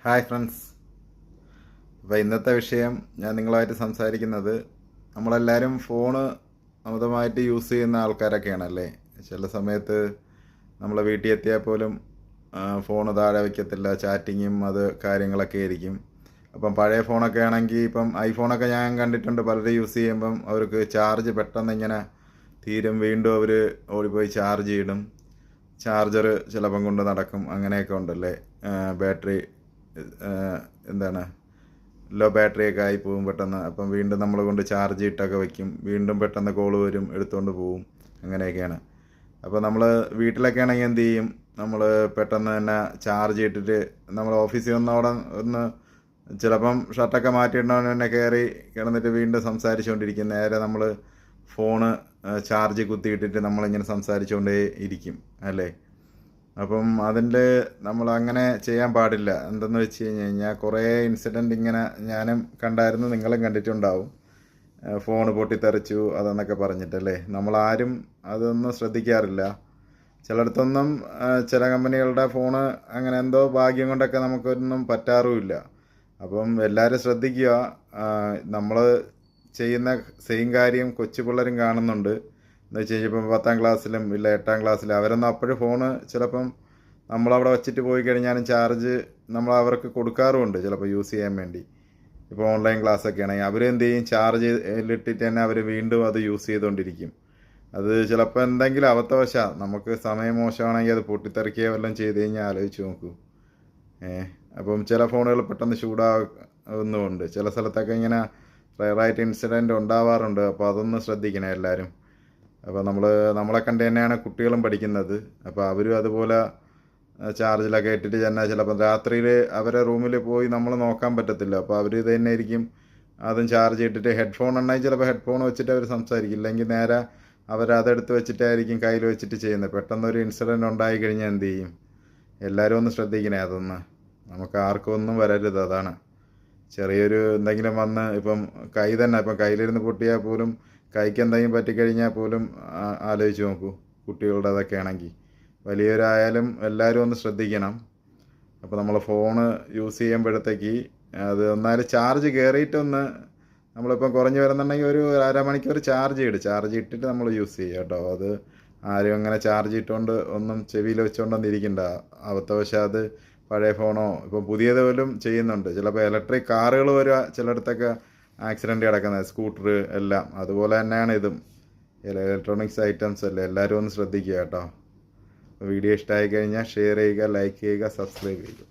Hi friends. അപ്പോൾ ഇന്നത്തെ വിഷയം ഞാൻ നിങ്ങളുമായിട്ട് സംസാരിക്കുന്നത്, നമ്മളെല്ലാവരും ഫോണ് അമിതമായിട്ട് യൂസ് ചെയ്യുന്ന ആൾക്കാരൊക്കെയാണല്ലേ. ചില സമയത്ത് നമ്മളെ വീട്ടിൽ എത്തിയാൽ പോലും ഫോണ് താഴെ വയ്ക്കത്തില്ല, ചാറ്റിങ്ങും അത് കാര്യങ്ങളൊക്കെ ആയിരിക്കും. അപ്പം പഴയ ഫോണൊക്കെ ആണെങ്കിൽ, ഇപ്പം ഐഫോണൊക്കെ ഞാൻ കണ്ടിട്ടുണ്ട്, പലരും യൂസ് ചെയ്യുമ്പം അവർക്ക് ചാർജ് പെട്ടെന്ന് ഇങ്ങനെ തീരും, വീണ്ടും അവർ ഓടിപ്പോയി ചാർജ് ചെയ്യിടും, ചാർജർ ചിലപ്പം കൊണ്ട് നടക്കും, അങ്ങനെയൊക്കെ ഉണ്ടല്ലേ. ബാറ്ററി എന്താണ് ലോ ബാറ്ററിയൊക്കെ ആയി പോവും പെട്ടെന്ന്. അപ്പം വീണ്ടും നമ്മൾ കൊണ്ട് ചാർജ് ഇട്ടൊക്കെ വയ്ക്കും, വീണ്ടും പെട്ടെന്ന് കോള് വരും, എടുത്തുകൊണ്ട് പോവും, അങ്ങനെയൊക്കെയാണ്. അപ്പോൾ നമ്മൾ വീട്ടിലൊക്കെ ആണെങ്കിൽ എന്ത് ചെയ്യും, നമ്മൾ പെട്ടെന്ന് തന്നെ ചാർജ് ഇട്ടിട്ട് നമ്മൾ ഓഫീസിൽ അവിടെ ഒന്ന് ചിലപ്പം ഷർട്ടൊക്കെ മാറ്റിയിടണമെന്ന് തന്നെ കയറി കിടന്നിട്ട് വീണ്ടും സംസാരിച്ചുകൊണ്ടിരിക്കും. നേരെ നമ്മൾ ഫോണ് ചാർജ് കുത്തിയിട്ടിട്ട് നമ്മളിങ്ങനെ സംസാരിച്ചുകൊണ്ടേ ഇരിക്കും അല്ലേ. അപ്പം അതിൻ്റെ നമ്മൾ അങ്ങനെ ചെയ്യാൻ പാടില്ല. എന്തെന്ന് വെച്ച് കഴിഞ്ഞാൽ കുറേ ഇൻസിഡൻറ്റ് ഇങ്ങനെ ഞാനും കണ്ടായിരുന്നു, നിങ്ങളും കണ്ടിട്ടുണ്ടാവും. ഫോണ് പൊട്ടിത്തെറിച്ചു അതെന്നൊക്കെ പറഞ്ഞിട്ടല്ലേ. നമ്മളാരും അതൊന്നും ശ്രദ്ധിക്കാറില്ല. ചിലയിടത്തൊന്നും ചില കമ്പനികളുടെ ഫോണ് അങ്ങനെ എന്തോ ഭാഗ്യം കൊണ്ടൊക്കെ നമുക്കൊന്നും പറ്റാറുമില്ല. അപ്പം എല്ലാവരും ശ്രദ്ധിക്കുക. നമ്മൾ ചെയ്യുന്ന സെയിം കാര്യം കൊച്ചു പിള്ളേരും കാണുന്നുണ്ട്. എന്ന് വെച്ച് കഴിഞ്ഞാൽ ഇപ്പം 10ാം ക്ലാസ്സിലും ഇല്ല 8ാം ക്ലാസ്സിലും അവരൊന്നും അപ്പോഴും ഫോണ് ചിലപ്പം നമ്മളവിടെ വച്ചിട്ട് പോയി കഴിഞ്ഞാലും ചാർജ് നമ്മൾ അവർക്ക് കൊടുക്കാറുമുണ്ട്, ചിലപ്പോൾ യൂസ് ചെയ്യാൻ വേണ്ടി. ഇപ്പോൾ ഓൺലൈൻ ക്ലാസ്സൊക്കെ ആണെങ്കിൽ അവരെന്ത് ചെയ്യും, ചാർജ് ഇട്ടിട്ട് തന്നെ അവർ വീണ്ടും അത് യൂസ് ചെയ്തുകൊണ്ടിരിക്കും. അത് ചിലപ്പോൾ എന്തെങ്കിലും അബദ്ധവശാൽ നമുക്ക് സമയം മോശമാണെങ്കിൽ അത് പൊട്ടിത്തെറിക്കുകയോ വല്ലതും ചെയ്ത് കഴിഞ്ഞാൽ ആലോചിച്ച് നോക്കൂ. അപ്പം ചില ഫോണുകൾ പെട്ടെന്ന് ചൂടാകുന്നുമുണ്ട്. ചില സ്ഥലത്തൊക്കെ ഇങ്ങനെ റയറായിട്ട് ഇൻസിഡൻറ്റ് ഉണ്ടാവാറുണ്ട്. അപ്പോൾ അതൊന്ന് ശ്രദ്ധിക്കണേ എല്ലാവരും. അപ്പോൾ നമ്മളെ കണ്ട് തന്നെയാണ് കുട്ടികളും പഠിക്കുന്നത്. അപ്പോൾ അവരും അതുപോലെ ചാർജിലൊക്കെ ഇട്ടിട്ട് തന്നെ ചിലപ്പോൾ രാത്രിയിൽ അവരെ റൂമിൽ പോയി നമ്മൾ നോക്കാൻ പറ്റത്തില്ല. അപ്പോൾ അവർ ഇത് തന്നെ ആയിരിക്കും അതും ചാർജ് ഇട്ടിട്ട്. ഹെഡ്ഫോൺ ഉണ്ടെങ്കിൽ ചിലപ്പോൾ ഹെഡ്ഫോൺ വെച്ചിട്ട് അവർ സംസാരിക്കും, ഇല്ലെങ്കിൽ നേരെ അവരതെടുത്ത് വെച്ചിട്ടായിരിക്കും കയ്യിൽ വെച്ചിട്ട് ചെയ്യുന്നത്. പെട്ടെന്നൊരു ഇൻസിഡൻറ്റ് ഉണ്ടായി കഴിഞ്ഞാൽ എന്ത് ചെയ്യും? എല്ലാവരും ഒന്ന് ശ്രദ്ധിക്കണേ അതൊന്ന്. നമുക്ക് ആർക്കും ഒന്നും വരരുത്, അതാണ്. ചെറിയൊരു എന്തെങ്കിലും വന്ന് ഇപ്പം കൈ തന്നെ, ഇപ്പം കയ്യിലിരുന്ന് പൊട്ടിയാൽ പോലും, കൈക്ക് എന്തെങ്കിലും പറ്റിക്കഴിഞ്ഞാൽ പോലും ആലോചിച്ച് നോക്കൂ. കുട്ടികളുടെ അതൊക്കെ ആണെങ്കിൽ വലിയവരായാലും എല്ലാവരും ഒന്ന് ശ്രദ്ധിക്കണം. അപ്പോൾ നമ്മൾ ഫോണ് യൂസ് ചെയ്യുമ്പോഴത്തേക്ക് അത് ഒന്നാലും ചാർജ് കയറിയിട്ടൊന്ന്, നമ്മളിപ്പം കുറഞ്ഞ് വരുന്നുണ്ടെങ്കിൽ ഒരു അരമണിക്കൂർ ചാർജ് ഇട്ടിട്ട് നമ്മൾ യൂസ് ചെയ്യുക കേട്ടോ. അത് ആരും അങ്ങനെ ചാർജ് ഇട്ടുകൊണ്ട് ഒന്നും ചെവിയിൽ വെച്ചുകൊണ്ടൊന്നും ഇരിക്കണ്ട. അബദ്ധവശാൽ പഴയ ഫോണോ ഇപ്പോൾ പുതിയത് പോലും ചെയ്യുന്നുണ്ട്. ചിലപ്പോൾ ഇലക്ട്രിക് കാറുകൾ വരെ ചിലയിടത്തൊക്കെ ആക്സിഡൻറ്റ് കിടക്കുന്നത്, സ്കൂട്ടർ എല്ലാം അതുപോലെ തന്നെയാണ് ഇതും. ഇലക്ട്രോണിക്സ് ഐറ്റംസ് അല്ലേ, എല്ലാവരും ഒന്ന് ശ്രദ്ധിക്കുക കേട്ടോ. വീഡിയോ ഇഷ്ടമായി കഴിഞ്ഞാൽ ഷെയർ ചെയ്യുക, ലൈക്ക് ചെയ്യുക, സബ്സ്ക്രൈബ് ചെയ്യുക.